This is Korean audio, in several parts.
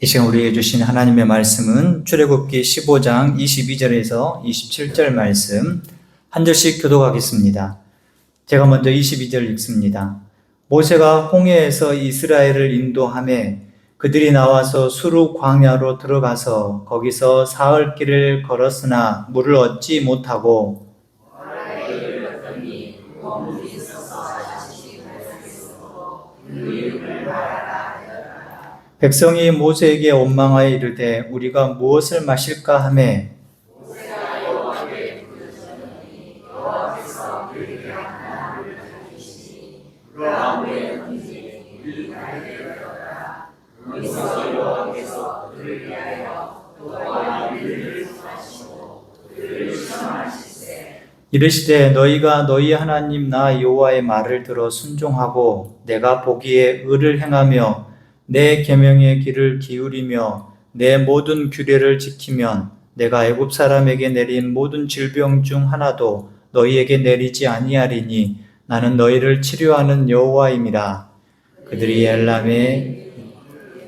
이 시간 우리에게 주신 하나님의 말씀은 출애굽기 15장 22절에서 27절 말씀 한 절씩 교독하겠습니다. 제가 먼저 22절 읽습니다. 모세가 홍해에서 이스라엘을 인도하매 그들이 나와서 수르 광야로 들어가서 거기서 사흘 길을 걸었으나 물을 얻지 못하고 백성이 모세에게 원망하여 이르되 우리가 무엇을 마실까 하매 이르시되 너희가 너희 하나님 나 여호와의 말을 들어 순종하고 내가 보기에 의를 행하며 내 계명의 귀를 기울이며 내 모든 규례를 지키면 내가 애굽 사람에게 내린 모든 질병 중 하나도 너희에게 내리지 아니하리니 나는 너희를 치료하는 여호와임이라. 그들이 엘람에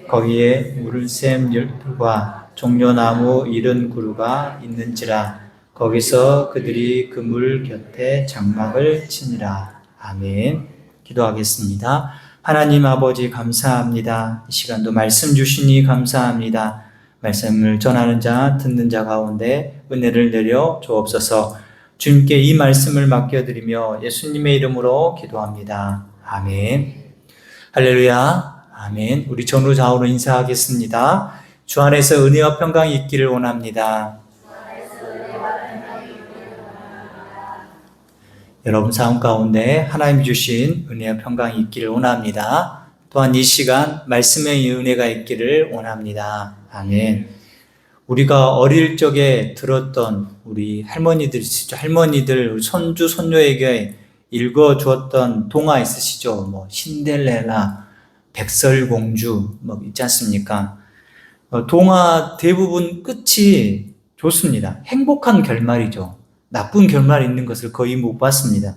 거기에 무르셈 열과 종려나무 이른 구루가 있는지라 거기서 그들이 그 물 곁에 장막을 치니라. 아멘. 기도하겠습니다. 하나님 아버지 감사합니다. 이 시간도 말씀 주시니 감사합니다. 말씀을 전하는 자, 듣는 자 가운데 은혜를 내려 주옵소서. 주님께 이 말씀을 맡겨드리며 예수님의 이름으로 기도합니다. 아멘. 할렐루야. 아멘. 우리 전후 좌우로 인사하겠습니다. 주 안에서 은혜와 평강이 있기를 원합니다. 여러분 삶 가운데 하나님이 주신 은혜와 평강이 있기를 원합니다. 또한 이 시간 말씀의 은혜가 있기를 원합니다. 아멘. 우리가 어릴 적에 들었던 우리 할머니들이시죠. 할머니들, 손주, 손녀에게 읽어주었던 동화 있으시죠. 신데렐라, 백설공주, 있지 않습니까? 동화 대부분 끝이 좋습니다. 행복한 결말이죠. 나쁜 결말이 있는 것을 거의 못 봤습니다.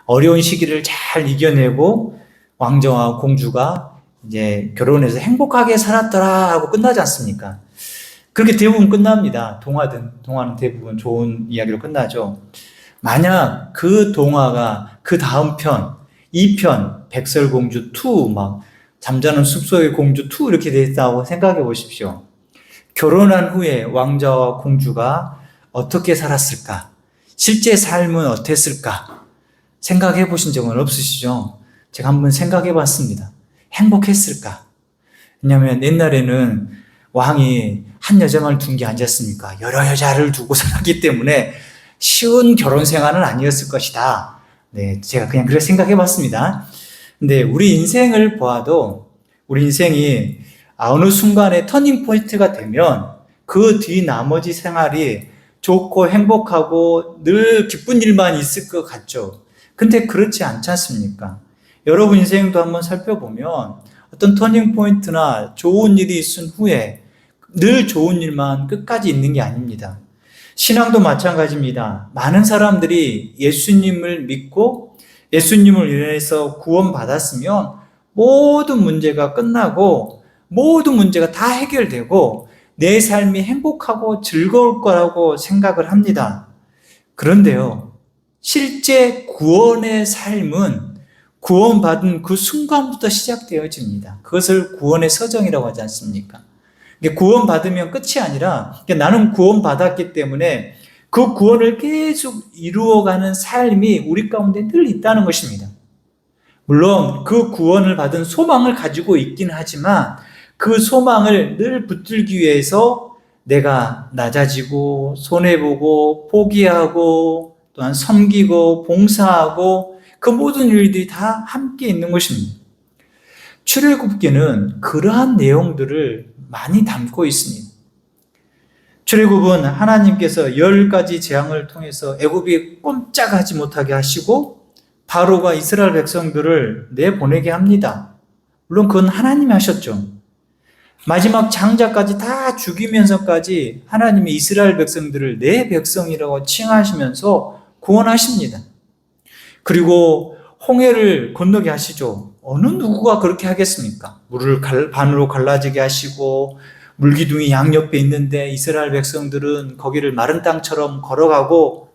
어려운 시기를 잘 이겨내고 왕자와 공주가 이제 결혼해서 행복하게 살았더라 하고 끝나지 않습니까? 그렇게 대부분 끝납니다. 동화는 대부분 좋은 이야기로 끝나죠. 만약 그 동화가 그 다음 편, 2편, 백설공주 2, 잠자는 숲속의 공주 2 이렇게 됐다고 생각해 보십시오. 결혼한 후에 왕자와 공주가 어떻게 살았을까? 실제 삶은 어땠을까? 생각해 보신 적은 없으시죠? 제가 한번 생각해 봤습니다. 행복했을까? 왜냐하면 옛날에는 왕이 한 여자만 둔 게 아니었습니까? 여러 여자를 두고 살았기 때문에 쉬운 결혼 생활은 아니었을 것이다. 네, 제가 그냥 그렇게 생각해 봤습니다. 근데 우리 인생을 보아도 우리 인생이 어느 순간에 터닝 포인트가 되면 그 뒤 나머지 생활이 좋고 행복하고 늘 기쁜 일만 있을 것 같죠. 근데 그렇지 않지 않습니까? 여러분 인생도 한번 살펴보면 어떤 터닝 포인트나 좋은 일이 있은 후에 늘 좋은 일만 끝까지 있는 게 아닙니다. 신앙도 마찬가지입니다. 많은 사람들이 예수님을 믿고 예수님을 인해서 구원받았으면 모든 문제가 끝나고 모든 문제가 다 해결되고 내 삶이 행복하고 즐거울 거라고 생각을 합니다. 그런데요, 실제 구원의 삶은 구원받은 그 순간부터 시작되어집니다. 그것을 구원의 서정이라고 하지 않습니까? 구원받으면 끝이 아니라 나는 구원받았기 때문에 그 구원을 계속 이루어가는 삶이 우리 가운데 늘 있다는 것입니다. 물론 그 구원을 받은 소망을 가지고 있긴 하지만 그 소망을 늘 붙들기 위해서 내가 낮아지고 손해보고 포기하고 또한 섬기고 봉사하고 그 모든 일들이 다 함께 있는 것입니다. 출애굽기는 그러한 내용들을 많이 담고 있습니다. 출애굽은 하나님께서 10가지 재앙을 통해서 애굽이 꼼짝하지 못하게 하시고 바로가 이스라엘 백성들을 내보내게 합니다. 물론 그건 하나님이 하셨죠. 마지막 장자까지 다 죽이면서까지 하나님이 이스라엘 백성들을 내 백성이라고 칭하시면서 구원하십니다. 그리고 홍해를 건너게 하시죠. 어느 누구가 그렇게 하겠습니까? 물을 반으로 갈라지게 하시고 물기둥이 양옆에 있는데 이스라엘 백성들은 거기를 마른 땅처럼 걸어가고,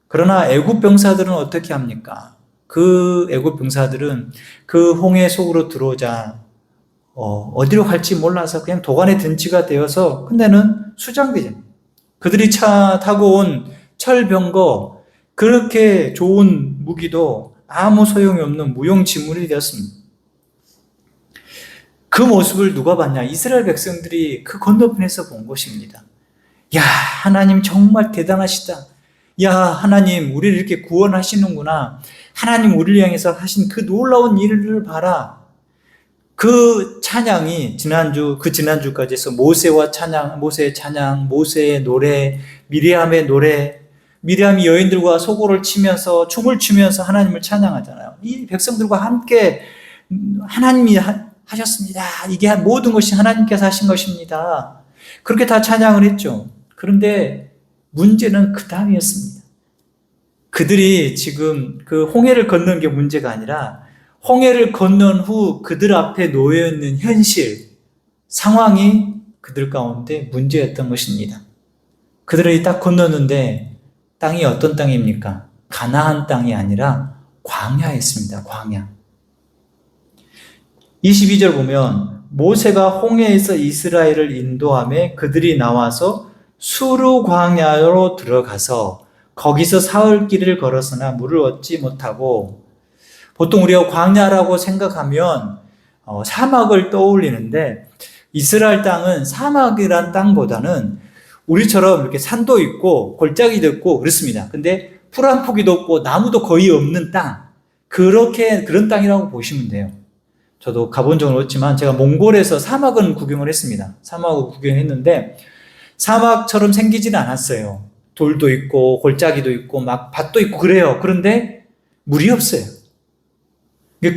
그러나 애굽 병사들은 어떻게 합니까? 그 애굽 병사들은 그 홍해 속으로 들어오자 어디로 갈지 몰라서 그냥 도간에 든지가 되어서 끝내는 수장되죠. 그들이 타고 온 철병거, 그렇게 좋은 무기도 아무 소용이 없는 무용지물이 되었습니다. 그 모습을 누가 봤냐? 이스라엘 백성들이 그 건너편에서 본 것입니다. 야, 하나님 정말 대단하시다. 야, 하나님 우리를 이렇게 구원하시는구나. 하나님 우리를 향해서 하신 그 놀라운 일을 봐라. 그 찬양이 지난주까지 해서 모세의 찬양, 모세의 노래, 미리암의 노래, 미리암이 여인들과 소고를 치면서 춤을 추면서 하나님을 찬양하잖아요. 이 백성들과 함께 하나님이 하셨습니다. 이게 모든 것이 하나님께서 하신 것입니다. 그렇게 다 찬양을 했죠. 그런데 문제는 그 다음이었습니다. 그들이 지금 그 홍해를 건넌 게 문제가 아니라 홍해를 건넌 후 그들 앞에 놓여 있는 현실, 상황이 그들 가운데 문제였던 것입니다. 그들이 딱 건넜는데 땅이 어떤 땅입니까? 가나안 땅이 아니라 광야였습니다. 광야. 22절 보면 모세가 홍해에서 이스라엘을 인도하며 그들이 나와서 수르 광야로 들어가서 거기서 사흘 길을 걸었으나 물을 얻지 못하고, 보통 우리가 광야라고 생각하면 사막을 떠올리는데, 이스라엘 땅은 사막이란 땅보다는 우리처럼 이렇게 산도 있고 골짜기도 있고 그렇습니다. 근데 풀 한 포기도 없고 나무도 거의 없는 땅, 그런 땅이라고 보시면 돼요. 저도 가본 적은 없지만 제가 몽골에서 사막은 구경을 했습니다. 사막을 구경했는데 사막처럼 생기지는 않았어요. 돌도 있고 골짜기도 있고 막 밭도 있고 그래요. 그런데 물이 없어요.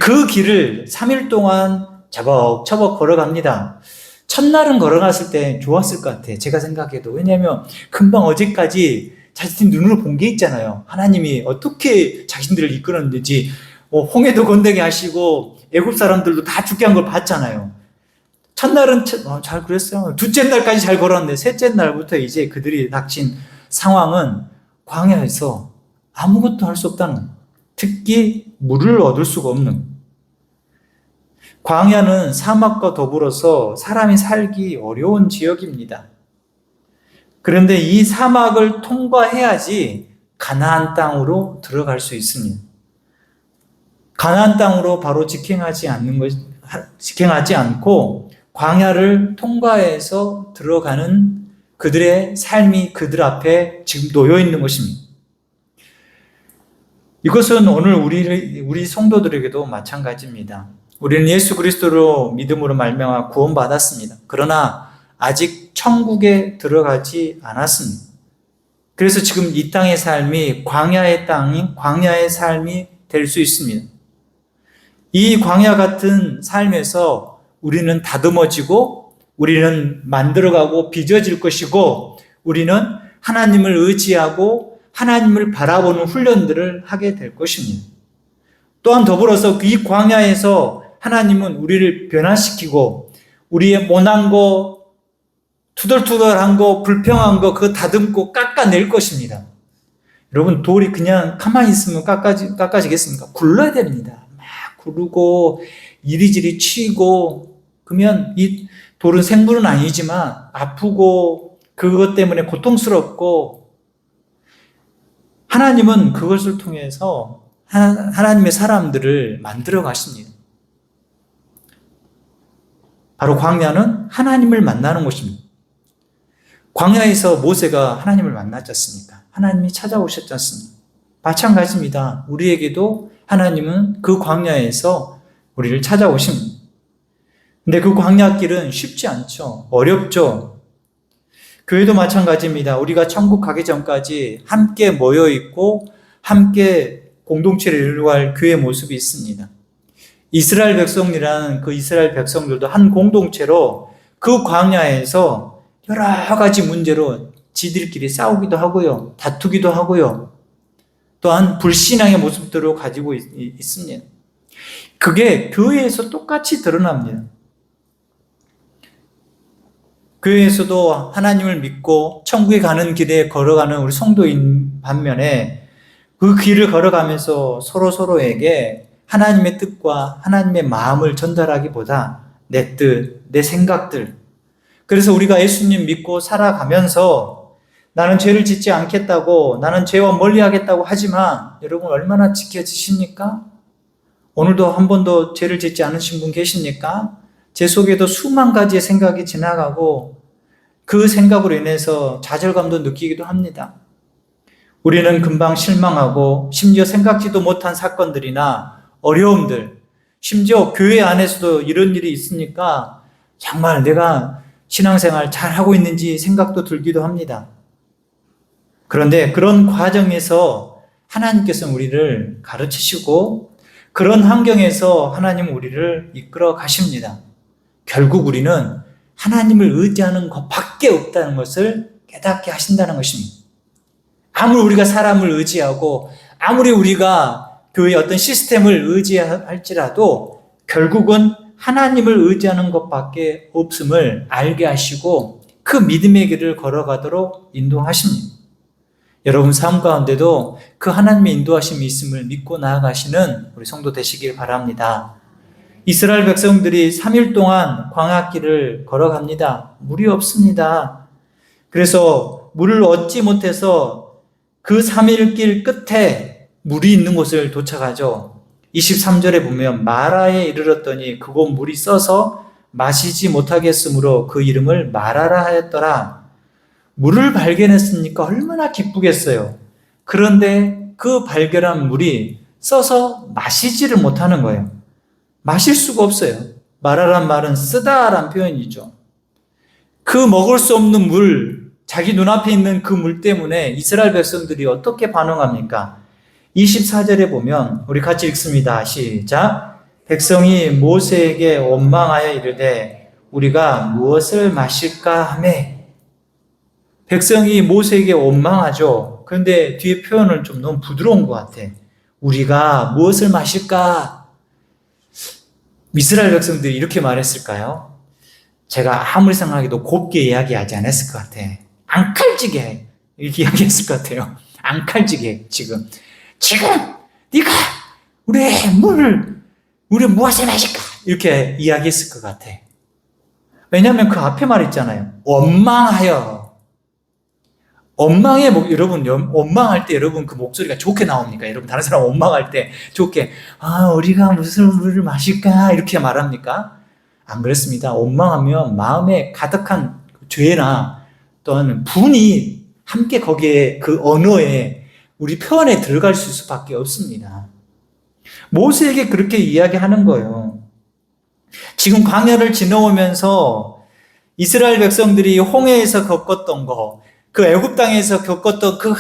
그 길을 3일 동안 차벅차벅 걸어갑니다. 첫날은 걸어갔을 때 좋았을 것 같아요. 제가 생각해도. 왜냐하면 금방 어제까지 자신이 눈으로 본 게 있잖아요. 하나님이 어떻게 자신들을 이끌었는지, 홍해도 건너게 하시고 애굽 사람들도 다 죽게 한 걸 봤잖아요. 첫날은 잘 그랬어요. 둘째 날까지 잘 걸었는데 셋째 날부터 이제 그들이 닥친 상황은 광야에서 아무것도 할 수 없다는 거예요. 특히 물을 얻을 수가 없는. 광야는 사막과 더불어서 사람이 살기 어려운 지역입니다. 그런데 이 사막을 통과해야지 가나안 땅으로 들어갈 수 있습니다. 가나안 땅으로 바로 직행하지 않고 광야를 통과해서 들어가는 그들의 삶이 그들 앞에 지금 놓여 있는 것입니다. 이것은 오늘 우리 성도들에게도 마찬가지입니다. 우리는 예수 그리스도로 믿음으로 말미암아 구원받았습니다. 그러나 아직 천국에 들어가지 않았습니다. 그래서 지금 이 땅의 삶이 광야의 삶이 될 수 있습니다. 이 광야 같은 삶에서 우리는 다듬어지고, 우리는 만들어가고 빚어질 것이고, 우리는 하나님을 의지하고 하나님을 바라보는 훈련들을 하게 될 것입니다. 또한 더불어서 이 광야에서 하나님은 우리를 변화시키고 우리의 모난 거, 투덜투덜한 거, 불평한 거 그거 다듬고 깎아낼 것입니다. 여러분, 돌이 그냥 가만히 있으면 깎아지겠습니까? 굴러야 됩니다. 막 구르고 이리저리 치고, 그러면 이 돌은 생물은 아니지만 아프고 그것 때문에 고통스럽고, 하나님은 그것을 통해서 하나님의 사람들을 만들어 가십니다. 바로 광야는 하나님을 만나는 곳입니다. 광야에서 모세가 하나님을 만났지 않습니까? 하나님이 찾아오셨지 않습니까? 마찬가지입니다. 우리에게도 하나님은 그 광야에서 우리를 찾아오십니다. 근데 그 광야길은 쉽지 않죠. 어렵죠. 교회도 마찬가지입니다. 우리가 천국 가기 전까지 함께 모여 있고 함께 공동체를 이루어갈 교회의 모습이 있습니다. 이스라엘 백성이라는 그 이스라엘 백성들도 한 공동체로 그 광야에서 여러 가지 문제로 지들끼리 싸우기도 하고요. 다투기도 하고요. 또한 불신앙의 모습들을 가지고 있습니다. 그게 교회에서 똑같이 드러납니다. 교회에서도 하나님을 믿고 천국에 가는 길에 걸어가는 우리 성도인 반면에 그 길을 걸어가면서 서로에게 하나님의 뜻과 하나님의 마음을 전달하기보다 내 뜻, 내 생각들. 그래서 우리가 예수님 믿고 살아가면서 나는 죄를 짓지 않겠다고, 나는 죄와 멀리하겠다고 하지만 여러분 얼마나 지켜지십니까? 오늘도 한 번도 죄를 짓지 않으신 분 계십니까? 제 속에도 수만 가지의 생각이 지나가고 그 생각으로 인해서 좌절감도 느끼기도 합니다. 우리는 금방 실망하고 심지어 생각지도 못한 사건들이나 어려움들, 심지어 교회 안에서도 이런 일이 있으니까 정말 내가 신앙생활 잘하고 있는지 생각도 들기도 합니다. 그런데 그런 과정에서 하나님께서 우리를 가르치시고 그런 환경에서 하나님은 우리를 이끌어 가십니다. 결국 우리는 하나님을 의지하는 것밖에 없다는 것을 깨닫게 하신다는 것입니다. 아무리 우리가 사람을 의지하고 아무리 우리가 교회의 어떤 시스템을 의지할지라도 결국은 하나님을 의지하는 것밖에 없음을 알게 하시고 그 믿음의 길을 걸어가도록 인도하십니다. 여러분 삶 가운데도 그 하나님의 인도하심이 있음을 믿고 나아가시는 우리 성도 되시길 바랍니다. 이스라엘 백성들이 3일 동안 광야길을 걸어갑니다. 물이 없습니다. 그래서 물을 얻지 못해서 그 3일 길 끝에 물이 있는 곳을 도착하죠. 23절에 보면 마라에 이르렀더니 그곳 물이 써서 마시지 못하겠으므로 그 이름을 마라라 하였더라. 물을 발견했으니까 얼마나 기쁘겠어요. 그런데 그 발견한 물이 써서 마시지를 못하는 거예요. 마실 수가 없어요. 마라란 말은 쓰다란 표현이죠. 그 먹을 수 없는 물, 자기 눈앞에 있는 그 물 때문에 이스라엘 백성들이 어떻게 반응합니까? 24절에 보면 우리 같이 읽습니다. 시작. 백성이 모세에게 원망하여 이르되 우리가 무엇을 마실까 하매. 백성이 모세에게 원망하죠. 그런데 뒤에 표현은 좀 너무 부드러운 것 같아. 우리가 무엇을 마실까? 이스라엘 백성들이 이렇게 말했을까요? 제가 아무리 생각해도 곱게 이야기하지 않았을 것 같아. 앙칼지게 이렇게 이야기했을 것 같아요. 앙칼지게 지금 네가 우리 무엇을 마실까? 이렇게 이야기했을 것 같아. 왜냐하면 그 앞에 말 있잖아요. 원망하여. 여러분, 원망할 때 여러분 그 목소리가 좋게 나옵니까? 여러분, 다른 사람 원망할 때 좋게, 우리가 무슨 물을 마실까? 이렇게 말합니까? 안 그렇습니다. 원망하면 마음에 가득한 죄나 또는 분이 함께 거기에 그 언어에 우리 표현에 들어갈 수밖에 없습니다. 모세에게 그렇게 이야기하는 거예요. 지금 광야를 지나오면서 이스라엘 백성들이 홍해에서 겪었던 거, 그 애굽 땅에서 겪었던 그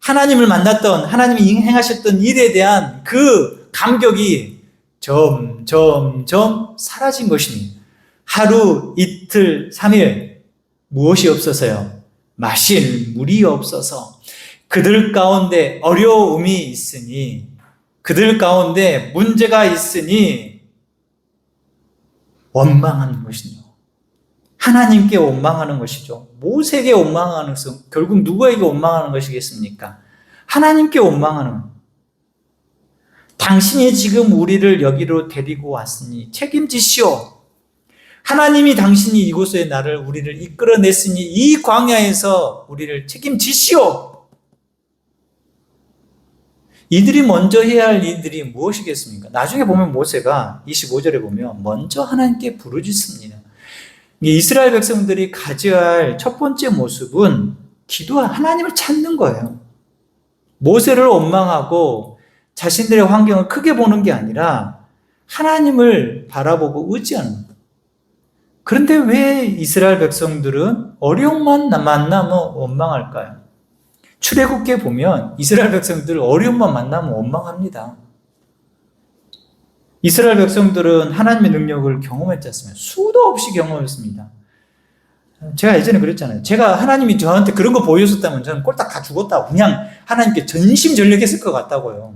하나님을 만났던 하나님이 행하셨던 일에 대한 그 감격이 점점 사라진 것입니다. 하루, 이틀, 3일 무엇이 없어서요? 마실 물이 없어서 그들 가운데 어려움이 있으니 그들 가운데 문제가 있으니 원망하는 것이죠. 하나님께 원망하는 것이죠. 모세에게 원망하는 것은 결국 누구에게 원망하는 것이겠습니까? 하나님께 원망하는 것. 당신이 지금 우리를 여기로 데리고 왔으니 책임지시오. 하나님이 당신이 이곳에 우리를 이끌어냈으니 이 광야에서 우리를 책임지시오. 이들이 먼저 해야 할 일들이 무엇이겠습니까? 나중에 보면 모세가 25절에 보면 먼저 하나님께 부르짖습니다. 이스라엘 백성들이 가져야 할 첫 번째 모습은 하나님을 찾는 거예요. 모세를 원망하고 자신들의 환경을 크게 보는 게 아니라 하나님을 바라보고 의지하는 거예요. 그런데 왜 이스라엘 백성들은 어려움만 만나면 원망할까요? 출애굽기에 보면 이스라엘 백성들 어려움만 만나면 원망합니다. 이스라엘 백성들은 하나님의 능력을 경험했지 않습니까? 수도 없이 경험했습니다. 제가 예전에 그랬잖아요. 제가 하나님이 저한테 그런 거 보여줬다면 저는 꼴딱 다 죽었다고 그냥 하나님께 전심전력했을 것 같다고요.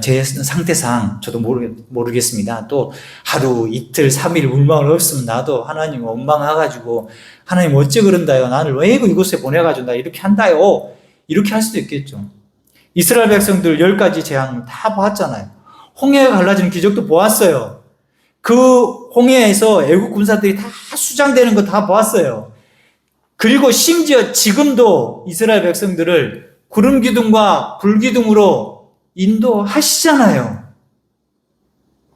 제 상태상 저도 모르겠습니다. 또 하루, 이틀, 3일 울망을 없으면 나도 하나님 원망해가지고 하나님 어째 그런다요? 나를 왜 이곳에 보내가지고 나 이렇게 한다요? 이렇게 할 수도 있겠죠. 이스라엘 백성들 10가지 재앙을 다 보았잖아요. 홍해가 갈라지는 기적도 보았어요. 그 홍해에서 애국 군사들이 다 수장되는 거 다 보았어요. 그리고 심지어 지금도 이스라엘 백성들을 구름 기둥과 불 기둥으로 인도하시잖아요.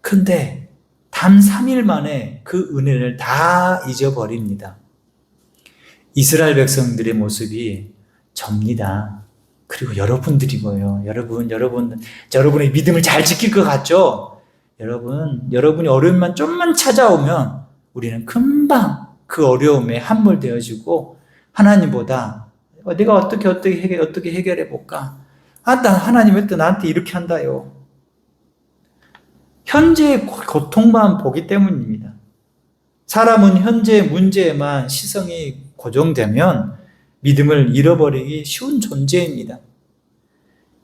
근데 단 3일 만에 그 은혜를 다 잊어버립니다. 이스라엘 백성들의 모습이 접니다. 그리고 여러분들이고요. 여러분의 믿음을 잘 지킬 것 같죠? 여러분이 어려움만 좀만 찾아오면 우리는 금방 그 어려움에 함몰되어지고 하나님보다 내가 어떻게 해결해 볼까? 하나님 왜 또 나한테 이렇게 한다요? 현재의 고통만 보기 때문입니다. 사람은 현재의 문제에만 시선이 고정되면 믿음을 잃어버리기 쉬운 존재입니다.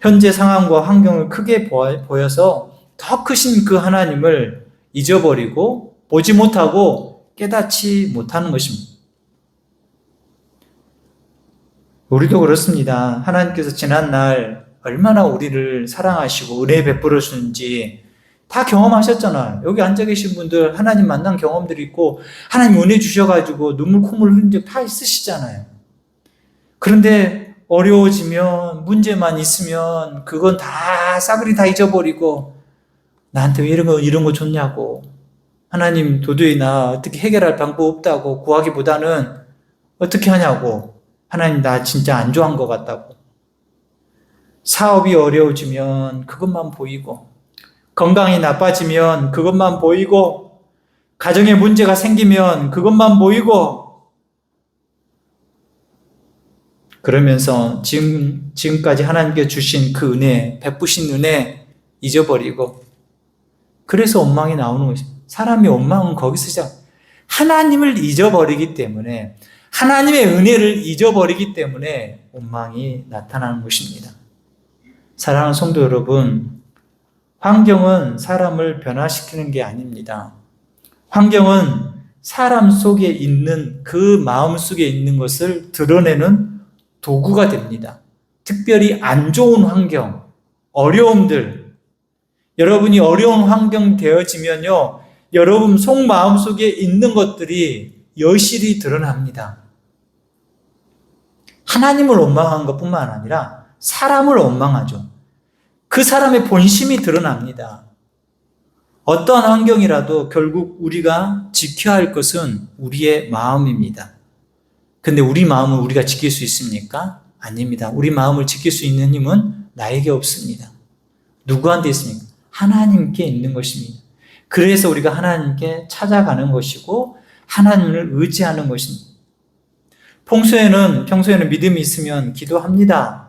현재 상황과 환경을 크게 보여서 더 크신 그 하나님을 잊어버리고 보지 못하고 깨닫지 못하는 것입니다. 우리도 그렇습니다. 하나님께서 지난날 얼마나 우리를 사랑하시고 은혜 베풀어 주는지 다 경험하셨잖아요. 여기 앉아 계신 분들 하나님 만난 경험들이 있고 하나님 은혜 주셔가지고 눈물 콧물 흘린 적 다 있으시잖아요. 그런데 어려워지면 문제만 있으면 그건 다 싸그리 다 잊어버리고 나한테 왜 이런 거 줬냐고 하나님 도저히 나 어떻게 해결할 방법 없다고 구하기보다는 어떻게 하냐고 하나님 나 진짜 안 좋아한 것 같다고 사업이 어려워지면 그것만 보이고 건강이 나빠지면 그것만 보이고 가정에 문제가 생기면 그것만 보이고 그러면서 지금까지 하나님께 주신 그 은혜, 베푸신 은혜 잊어버리고 그래서 원망이 나오는 것입니다. 사람이 원망은 거기서 시작. 하나님을 잊어버리기 때문에 하나님의 은혜를 잊어버리기 때문에 원망이 나타나는 것입니다. 사랑하는 성도 여러분, 환경은 사람을 변화시키는 게 아닙니다. 환경은 사람 속에 있는 그 마음 속에 있는 것을 드러내는 도구가 됩니다. 특별히 안 좋은 환경, 어려움들, 여러분이 어려운 환경 되어지면요, 여러분 속마음 속에 있는 것들이 여실히 드러납니다. 하나님을 원망한 것뿐만 아니라 사람을 원망하죠. 그 사람의 본심이 드러납니다. 어떠한 환경이라도 결국 우리가 지켜야 할 것은 우리의 마음입니다. 근데 우리 마음을 우리가 지킬 수 있습니까? 아닙니다. 우리 마음을 지킬 수 있는 힘은 나에게 없습니다. 누구한테 있습니까? 하나님께 있는 것입니다. 그래서 우리가 하나님께 찾아가는 것이고 하나님을 의지하는 것입니다. 평소에는 믿음이 있으면 기도합니다.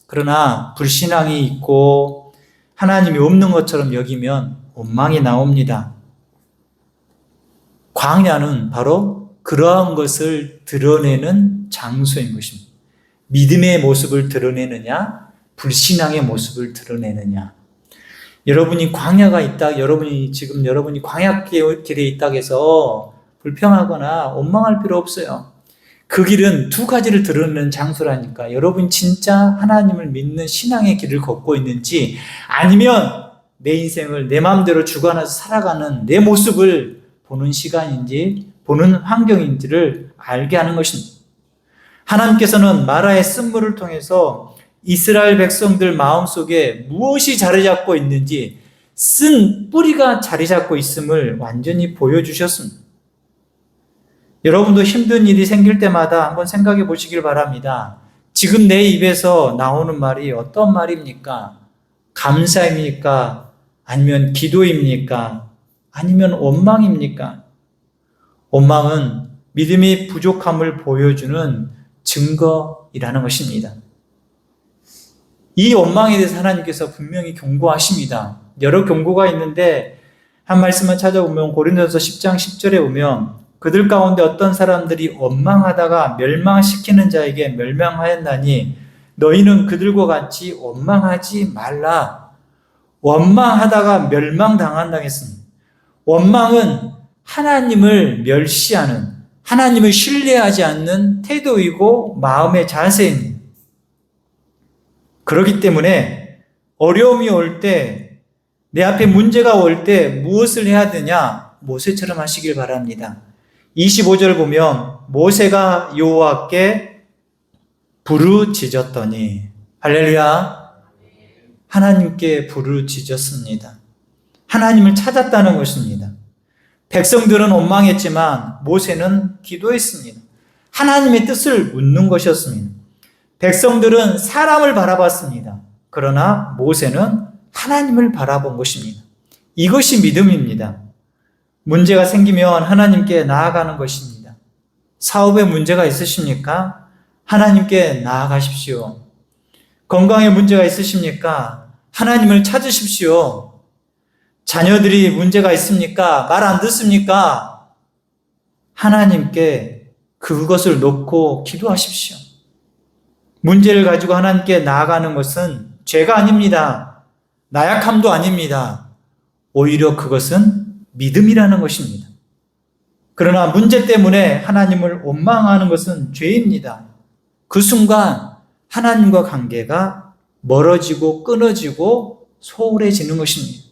그러나 불신앙이 있고 하나님이 없는 것처럼 여기면 원망이 나옵니다. 광야는 바로 그러한 것을 드러내는 장소인 것입니다. 믿음의 모습을 드러내느냐, 불신앙의 모습을 드러내느냐. 여러분이 광야가 있다, 여러분이 광야길에 있다고 해서 불평하거나 원망할 필요 없어요. 그 길은 두 가지를 드러내는 장소라니까. 여러분 진짜 하나님을 믿는 신앙의 길을 걷고 있는지 아니면 내 인생을 내 마음대로 주관해서 살아가는 내 모습을 보는 시간인지 보는 환경인지를 알게 하는 것입니다. 하나님께서는 마라의 쓴물을 통해서 이스라엘 백성들 마음속에 무엇이 자리 잡고 있는지 쓴 뿌리가 자리 잡고 있음을 완전히 보여주셨습니다. 여러분도 힘든 일이 생길 때마다 한번 생각해 보시길 바랍니다. 지금 내 입에서 나오는 말이 어떤 말입니까? 감사입니까? 아니면 기도입니까? 아니면 원망입니까? 원망은 믿음이 부족함을 보여주는 증거이라는 것입니다. 이 원망에 대해서 하나님께서 분명히 경고하십니다. 여러 경고가 있는데 한 말씀만 찾아보면 고린도전서 10장 10절에 보면 그들 가운데 어떤 사람들이 원망하다가 멸망시키는 자에게 멸망하였나니 너희는 그들과 같이 원망하지 말라. 원망하다가 멸망당한다 했습니다. 원망은 하나님을 멸시하는, 하나님을 신뢰하지 않는 태도이고 마음의 자세입니다. 그렇기 때문에 어려움이 올 때, 내 앞에 문제가 올 때 무엇을 해야 되냐? 모세처럼 하시길 바랍니다. 25절 보면 모세가 여호와께 부르짖었더니, 할렐루야, 하나님께 부르짖었습니다. 하나님을 찾았다는 것입니다. 백성들은 원망했지만 모세는 기도했습니다. 하나님의 뜻을 묻는 것이었습니다. 백성들은 사람을 바라봤습니다. 그러나 모세는 하나님을 바라본 것입니다. 이것이 믿음입니다. 문제가 생기면 하나님께 나아가는 것입니다. 사업에 문제가 있으십니까? 하나님께 나아가십시오. 건강에 문제가 있으십니까? 하나님을 찾으십시오. 자녀들이 문제가 있습니까? 말 안 듣습니까? 하나님께 그것을 놓고 기도하십시오. 문제를 가지고 하나님께 나아가는 것은 죄가 아닙니다. 나약함도 아닙니다. 오히려 그것은 믿음이라는 것입니다. 그러나 문제 때문에 하나님을 원망하는 것은 죄입니다. 그 순간 하나님과 관계가 멀어지고 끊어지고 소홀해지는 것입니다.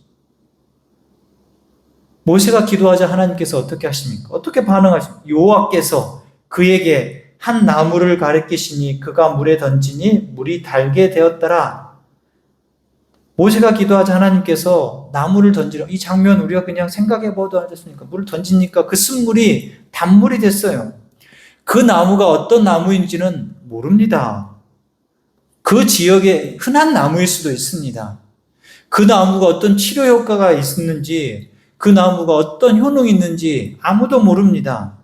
모세가 기도하자 하나님께서 어떻게 하십니까? 어떻게 반응하십니까? 여호와께서 그에게 한 나무를 가리키시니 그가 물에 던지니 물이 달게 되었더라. 모세가 기도하자 하나님께서 나무를 던지라. 이 장면 우리가 그냥 생각해 봐도 하셨습니까? 물을 던지니까 그 쓴물이 단물이 됐어요. 그 나무가 어떤 나무인지는 모릅니다. 그 지역의 흔한 나무일 수도 있습니다. 그 나무가 어떤 치료 효과가 있는지, 그 나무가 어떤 효능이 있는지 아무도 모릅니다.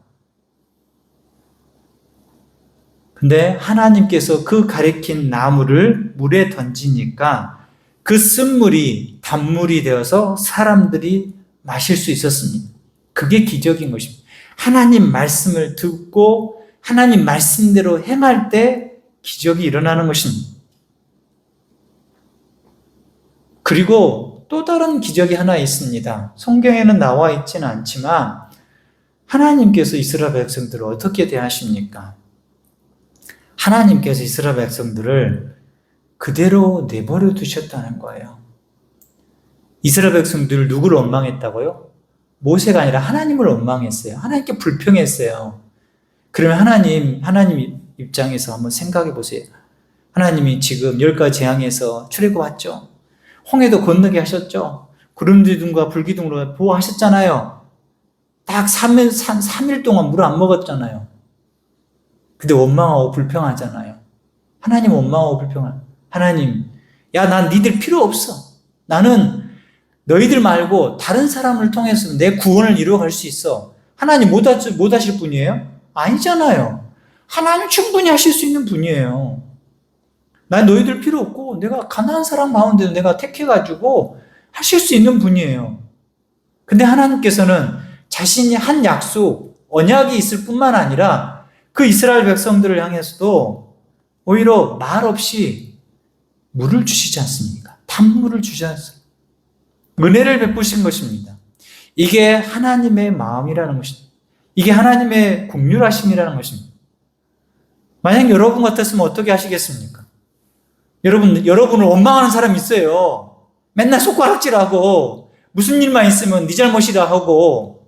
근데 하나님께서 그 가리킨 나무를 물에 던지니까 그 쓴물이 단물이 되어서 사람들이 마실 수 있었습니다. 그게 기적인 것입니다. 하나님 말씀을 듣고 하나님 말씀대로 행할 때 기적이 일어나는 것입니다. 그리고 또 다른 기적이 하나 있습니다. 성경에는 나와 있지는 않지만 하나님께서 이스라엘 백성들을 어떻게 대하십니까? 하나님께서 이스라엘 백성들을 그대로 내버려 두셨다는 거예요. 이스라엘 백성들 누구를 원망했다고요? 모세가 아니라 하나님을 원망했어요. 하나님께 불평했어요. 그러면 하나님 입장에서 한번 생각해 보세요. 하나님이 지금 10가지 재앙에서 출애굽했죠. 홍해도 건너게 하셨죠. 구름기둥과 불기둥으로 보호하셨잖아요. 딱 3일 동안 물 안 먹었잖아요. 근데 원망하고 불평하잖아요. 하나님 원망하고 불평하잖아요. 하나님, 야, 난 니들 필요 없어. 나는 너희들 말고 다른 사람을 통해서 내 구원을 이루어갈 수 있어. 하나님 못 하실 분이에요? 아니잖아요. 하나님 충분히 하실 수 있는 분이에요. 난 너희들 필요 없고 내가 가난한 사람 가운데도 내가 택해가지고 하실 수 있는 분이에요. 근데 하나님께서는 자신이 한 약속, 언약이 있을 뿐만 아니라 그 이스라엘 백성들을 향해서도 오히려 말 없이 물을 주시지 않습니까? 단물을 주지 않습니까? 은혜를 베푸신 것입니다. 이게 하나님의 마음이라는 것입니다. 이게 하나님의 긍휼하심이라는 것입니다. 만약 여러분 같았으면 어떻게 하시겠습니까? 여러분을 원망하는 사람이 있어요. 맨날 손가락질하고 무슨 일만 있으면 네 잘못이다 하고.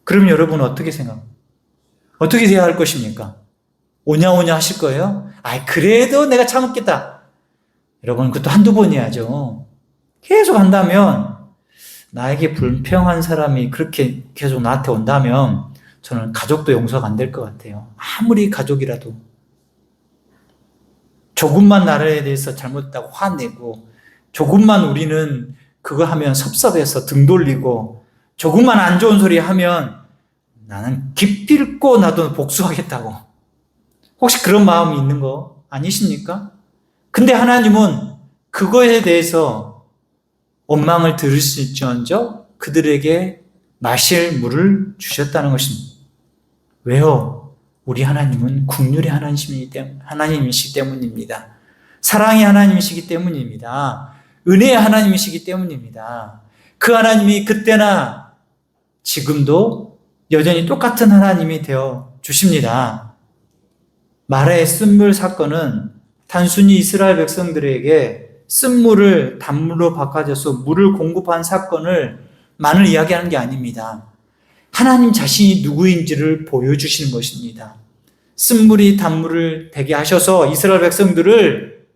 그럼 여러분은 어떻게 생각합니까? 어떻게 해야 할 것입니까? 오냐오냐 하실 거예요? 그래도 내가 참았겠다. 여러분, 그것도 한두 번 해야죠. 계속 한다면, 나에게 불평한 사람이 그렇게 계속 나한테 온다면, 저는 가족도 용서가 안 될 것 같아요. 아무리 가족이라도. 조금만 나라에 대해서 잘못했다고 화내고, 조금만 우리는 그거 하면 섭섭해서 등 돌리고, 조금만 안 좋은 소리 하면 나는 기필코 나도 복수하겠다고. 혹시 그런 마음이 있는 거 아니십니까? 근데 하나님은 그거에 대해서 원망을 들으실지언정 그들에게 마실 물을 주셨다는 것입니다. 왜요? 우리 하나님은 긍휼의 하나님이시기 때문입니다. 사랑의 하나님이시기 때문입니다. 은혜의 하나님이시기 때문입니다. 그 하나님이 그때나 지금도 여전히 똑같은 하나님이 되어 주십니다. 마라의 쓴물 사건은 단순히 이스라엘 백성들에게 쓴물을 단물로 바꿔줘서 물을 공급한 사건을 이야기하는 게 아닙니다. 하나님 자신이 누구인지를 보여주시는 것입니다. 쓴물이 단물을 되게 하셔서 이스라엘 백성들을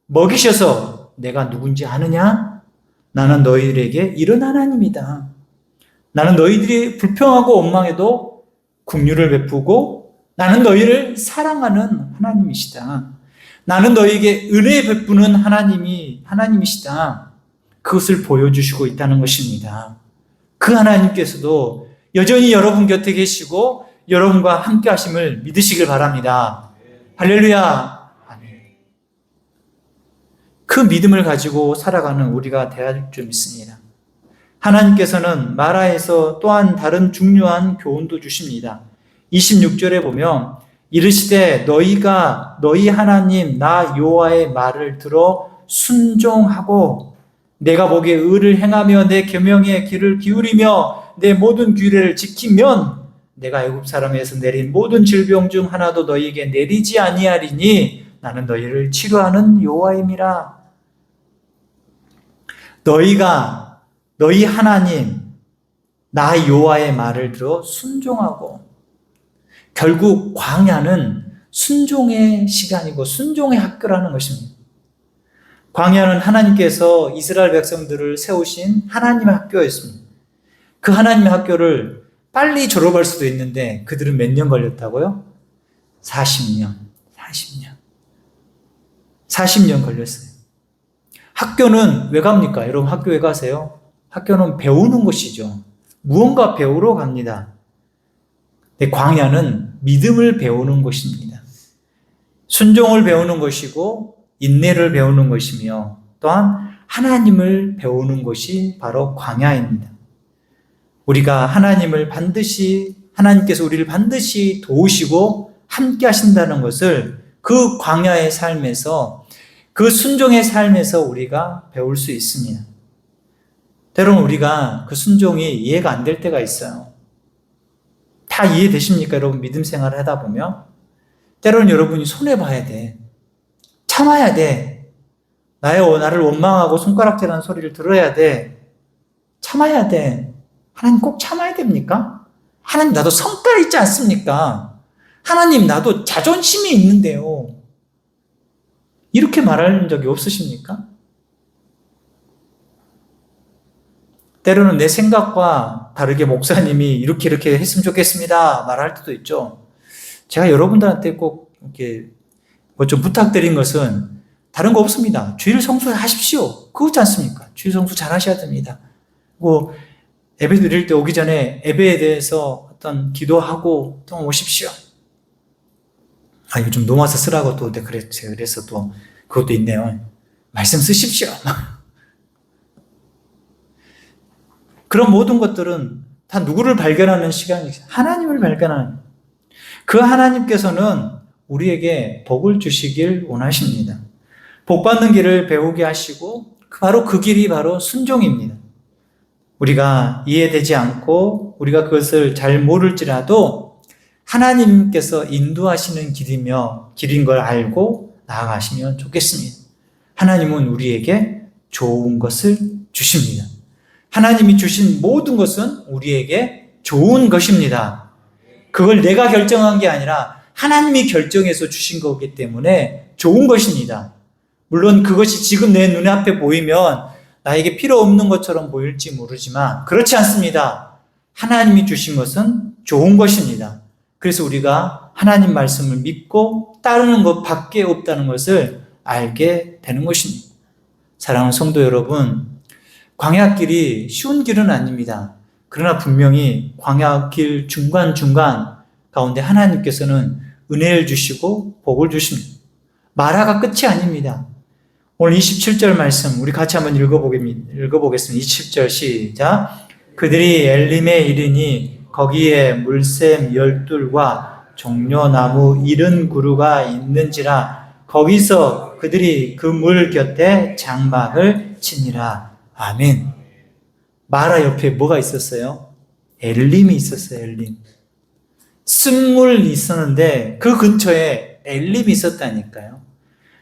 먹이셔서 내가 누군지 아느냐? 나는 너희들에게 이런 하나님이다. 나는 너희들이 불평하고 원망해도 긍휼을 베푸고 나는 너희를 사랑하는 하나님이시다. 나는 너희에게 은혜 베푸는 하나님이시다. 그것을 보여주시고 있다는 것입니다. 그 하나님께서도 여전히 여러분 곁에 계시고 여러분과 함께 하심을 믿으시길 바랍니다. 할렐루야. 그 믿음을 가지고 살아가는 우리가 되어야 할 줄 믿습니다. 하나님께서는 마라에서 또한 다른 중요한 교훈도 주십니다. 26절에 보면 이르시되 너희가 너희 하나님 나 여호와의 말을 들어 순종하고 내가 보기에 의를 행하며 내 계명의 귀를 기울이며 내 모든 규례를 지키면 내가 애굽 사람에서 내린 모든 질병 중 하나도 너희에게 내리지 아니하리니 나는 너희를 치료하는 여호와임이라. 너희가 너희 하나님 나 여호와의 말을 들어 순종하고, 결국 광야는 순종의 시간이고 순종의 학교라는 것입니다. 광야는 하나님께서 이스라엘 백성들을 세우신 하나님의 학교였습니다. 그 하나님의 학교를 빨리 졸업할 수도 있는데 그들은 몇 년 걸렸다고요? 40년 걸렸어요. 학교는 왜 갑니까? 여러분 학교 왜 가세요? 학교는 배우는 것이죠. 무언가 배우러 갑니다. 근데 광야는 믿음을 배우는 것입니다. 순종을 배우는 것이고 인내를 배우는 것이며 또한 하나님을 배우는 것이 바로 광야입니다. 우리가 하나님께서 우리를 반드시 도우시고 함께 하신다는 것을 그 광야의 삶에서, 그 순종의 삶에서 우리가 배울 수 있습니다. 때로는 우리가 그 순종이 이해가 안 될 때가 있어요. 다 이해되십니까? 여러분 믿음 생활을 하다 보면 때로는 여러분이 손해봐야 돼. 참아야 돼. 나를 원망하고 손가락질하는 소리를 들어야 돼. 참아야 돼. 하나님 꼭 참아야 됩니까? 하나님 나도 성깔 있지 않습니까? 하나님 나도 자존심이 있는데요. 이렇게 말하는 적이 없으십니까? 때로는 내 생각과 다르게 목사님이 이렇게 했으면 좋겠습니다 말할 때도 있죠. 제가 여러분들한테 꼭 이렇게 좀 부탁드린 것은 다른 거 없습니다. 주일 성수하십시오. 그렇지 않습니까? 주일 성수 잘 하셔야 됩니다. 그리고 예배 드릴 때 오기 전에 예배에 대해서 어떤 기도하고 또 오십시오. 요즘 노마서 쓰라고 또 그래서 또 그것도 있네요. 말씀 쓰십시오. 그런 모든 것들은 다 누구를 발견하는 시간이죠. 하나님을 발견하는. 그 하나님께서는 우리에게 복을 주시길 원하십니다. 복 받는 길을 배우게 하시고 바로 그 길이 바로 순종입니다. 우리가 이해되지 않고 우리가 그것을 잘 모를지라도 하나님께서 인도하시는 길인 걸 알고 나아가시면 좋겠습니다. 하나님은 우리에게 좋은 것을 주십니다. 하나님이 주신 모든 것은 우리에게 좋은 것입니다. 그걸 내가 결정한 게 아니라 하나님이 결정해서 주신 거기 때문에 좋은 것입니다. 물론 그것이 지금 내 눈앞에 보이면 나에게 필요 없는 것처럼 보일지 모르지만 그렇지 않습니다. 하나님이 주신 것은 좋은 것입니다. 그래서 우리가 하나님 말씀을 믿고 따르는 것밖에 없다는 것을 알게 되는 것입니다. 사랑하는 성도 여러분, 광야길이 쉬운 길은 아닙니다. 그러나 분명히 광야길 중간중간 가운데 하나님께서는 은혜를 주시고 복을 주십니다. 마라가 끝이 아닙니다. 오늘 27절 말씀 우리 같이 한번 읽어보겠습니다. 27절 시작. 그들이 엘림에 이르니 거기에 물샘 12과 종려나무 이른 구루가 있는지라 거기서 그들이 그 물 곁에 장막을 치니라. 아멘. 마라 옆에 뭐가 있었어요? 엘림이 있었어요. 엘림. 쓴물이 있었는데 그 근처에 엘림이 있었다니까요.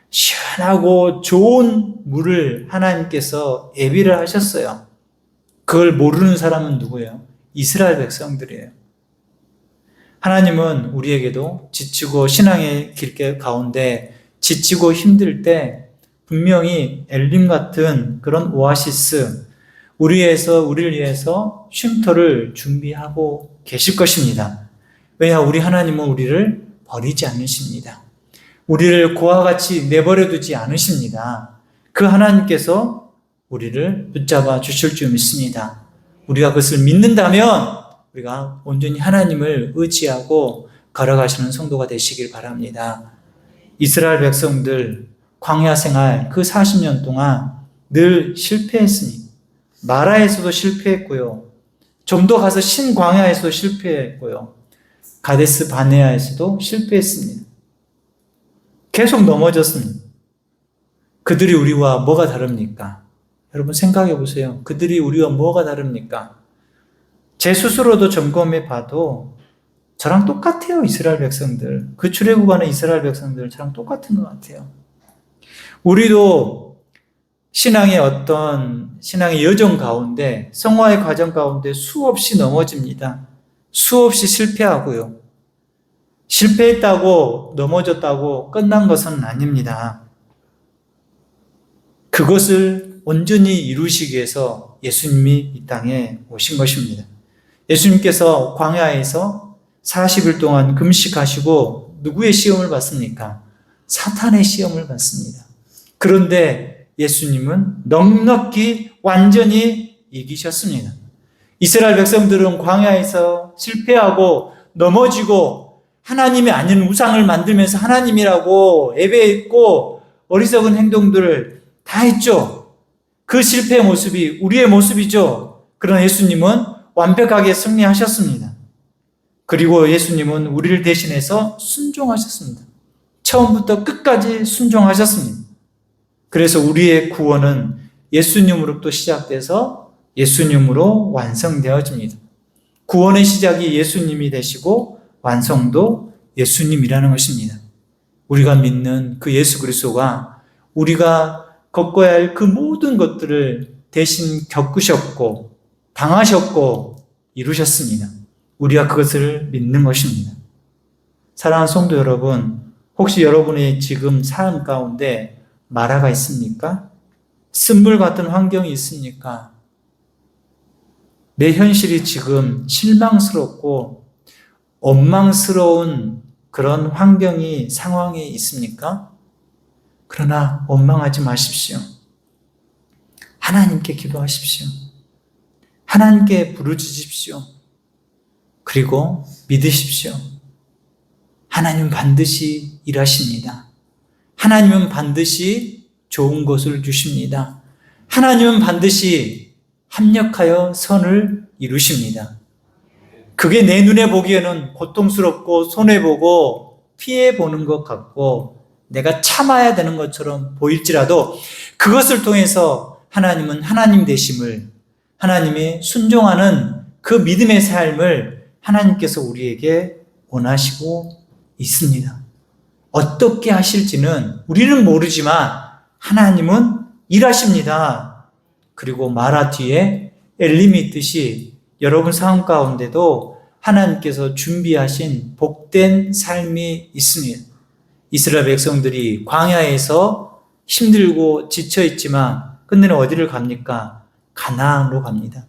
시원하고 좋은 물을 하나님께서 예비를 하셨어요. 그걸 모르는 사람은 누구예요? 이스라엘 백성들이에요. 하나님은 우리에게도 지치고 신앙의 길 가운데 지치고 힘들 때 분명히 엘림 같은 그런 오아시스, 우리를 위해서 쉼터를 준비하고 계실 것입니다. 왜냐? 우리 하나님은 우리를 버리지 않으십니다. 우리를 고와 같이 내버려 두지 않으십니다. 그 하나님께서 우리를 붙잡아 주실 줄 믿습니다. 우리가 그것을 믿는다면 우리가 온전히 하나님을 의지하고 걸어가시는 성도가 되시길 바랍니다. 이스라엘 백성들 광야 생활 그 40년 동안 늘 실패했으니 마라에서도 실패했고요. 좀 더 가서 신광야에서도 실패했고요. 가데스 바네아에서도 실패했습니다. 계속 넘어졌습니다. 그들이 우리와 뭐가 다릅니까? 여러분 생각해 보세요. 그들이 우리와 뭐가 다릅니까? 제 스스로도 점검해 봐도 저랑 똑같아요. 이스라엘 백성들. 그 출애굽하는 이스라엘 백성들 저랑 똑같은 것 같아요. 우리도 신앙의 여정 가운데, 성화의 과정 가운데 수없이 넘어집니다. 수없이 실패하고요. 실패했다고 넘어졌다고 끝난 것은 아닙니다. 그것을 온전히 이루시기 위해서 예수님이 이 땅에 오신 것입니다. 예수님께서 광야에서 40일 동안 금식하시고 누구의 시험을 받습니까? 사탄의 시험을 받습니다. 그런데 예수님은 넉넉히 완전히 이기셨습니다. 이스라엘 백성들은 광야에서 실패하고 넘어지고 하나님이 아닌 우상을 만들면서 하나님이라고 예배했고 어리석은 행동들을 다 했죠. 그 실패의 모습이 우리의 모습이죠. 그러나 예수님은 완벽하게 승리하셨습니다. 그리고 예수님은 우리를 대신해서 순종하셨습니다. 처음부터 끝까지 순종하셨습니다. 그래서 우리의 구원은 예수님으로부터 시작돼서 예수님으로 완성되어집니다. 구원의 시작이 예수님이 되시고 완성도 예수님이라는 것입니다. 우리가 믿는 그 예수 그리스도가 우리가 겪어야 할 그 모든 것들을 대신 겪으셨고 당하셨고 이루셨습니다. 우리가 그것을 믿는 것입니다. 사랑하는 성도 여러분, 혹시 여러분의 지금 삶 가운데 마라가 있습니까? 쓴물 같은 환경이 있습니까? 내 현실이 지금 실망스럽고 원망스러운 그런 상황이 있습니까? 그러나 원망하지 마십시오. 하나님께 기도하십시오. 하나님께 부르짖으십시오. 그리고 믿으십시오. 하나님은 반드시 일하십니다. 하나님은 반드시 좋은 것을 주십니다. 하나님은 반드시 합력하여 선을 이루십니다. 그게 내 눈에 보기에는 고통스럽고 손해보고 피해보는 것 같고 내가 참아야 되는 것처럼 보일지라도 그것을 통해서 하나님은 하나님 되심을, 하나님이 순종하는 그 믿음의 삶을 하나님께서 우리에게 원하시고 있습니다. 어떻게 하실지는 우리는 모르지만 하나님은 일하십니다. 그리고 마라 뒤에 엘림이 있듯이 여러분 상황 가운데도 하나님께서 준비하신 복된 삶이 있습니다. 이스라엘 백성들이 광야에서 힘들고 지쳐있지만 끝내는 어디를 갑니까? 가나안으로 갑니다.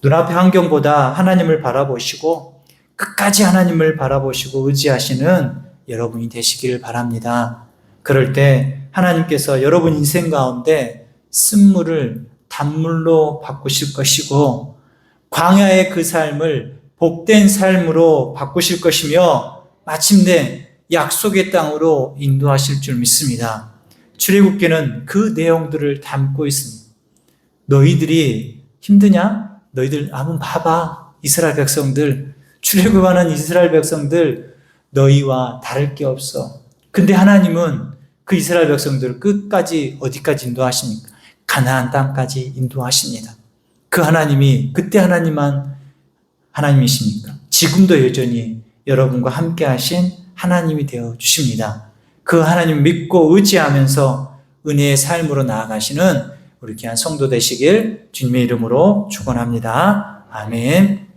눈앞의 환경보다 하나님을 바라보시고 끝까지 하나님을 바라보시고 의지하시는 여러분이 되시길 바랍니다. 그럴 때 하나님께서 여러분 인생 가운데 쓴물을 단물로 바꾸실 것이고 광야의 그 삶을 복된 삶으로 바꾸실 것이며 마침내 약속의 땅으로 인도하실 줄 믿습니다. 출애굽기는 그 내용들을 담고 있습니다. 너희들이 힘드냐? 너희들 한번 봐봐. 이스라엘 백성들 출애굽하는 이스라엘 백성들 너희와 다를 게 없어. 근데 하나님은 그 이스라엘 백성들을 끝까지 어디까지 인도하십니까? 가나안 땅까지 인도하십니다. 그 하나님이 그때 하나님만 하나님이십니까? 지금도 여전히 여러분과 함께 하신 하나님이 되어 주십니다. 그 하나님 믿고 의지하면서 은혜의 삶으로 나아가시는 우리 귀한 성도 되시길 주님의 이름으로 축원합니다. 아멘.